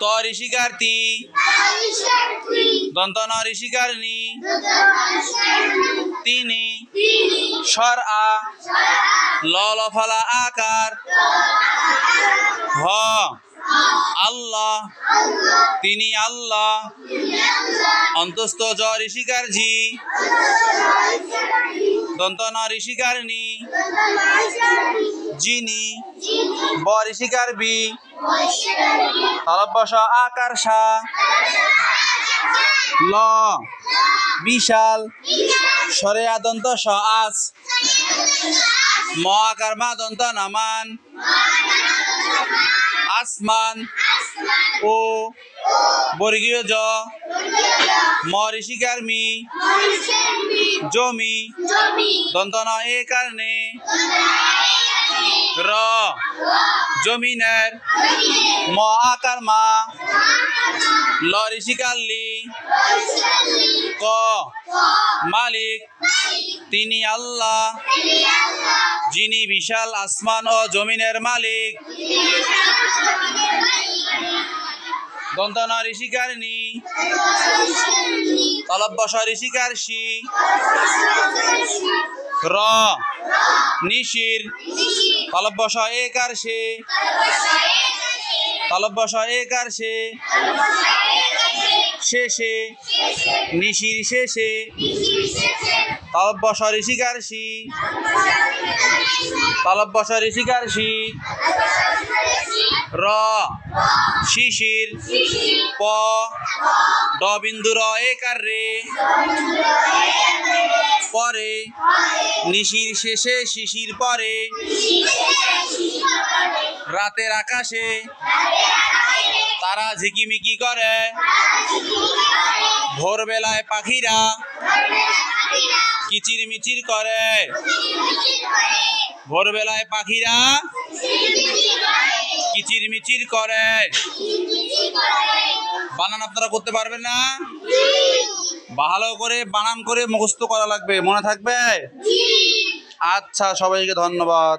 ত ঋষিকার তি, দন্ত ন ঋষিকার নি, তিনি স্বর আ, ল লফলা আকার, হ আল্লাহ, তিনি আল্লাহ, অন্তস্থ জ ঋষিকার ঝি, দন্ত ন ঋষিকার নি, যিনি, ব ঋষিকার বি, তালব্য স আকার সা, ল বিশাল, স্বরে আদন্ত স আস, ম আকার মা দন্ত নামান, আসমান, ও বর্গীয় জ, ম ঋষিকার মি, জমি, দন্ত ন এ কারণে, র জমিনের, ম আকার মা, ল ঋষিকার লি, ক মালিক, তিনি আল্লাহ, যিনি বিশাল আসমান ও জমিনের মালিক, দন্ত ন ঋষিকার নি, তলব্য স ঋষিকার সি, র নিশির, তলব্য স একার সে, তলব্য স একার সে, শেষে, নিশির শেষে, তলব্য স ঋষিকার সি, তলব্য স ঋষিকার সি, র শিশির, প ড বিন্দু র একার রে, পরে, নিশির শেষে শিশির পরে, রাতের আকাশে তারা ঝিকিমিকি করে, ভোরবেলায় পাখিরা কিচির মিচির করে, ভোরবেলায় পাখিরা কিচির মিচির করে। বানান আপনারা করতে পারবেন না? ভালো করে বানান করে মুখস্থ করা লাগবে, মনে থাকবে? আচ্ছা, সবাইকে ধন্যবাদ।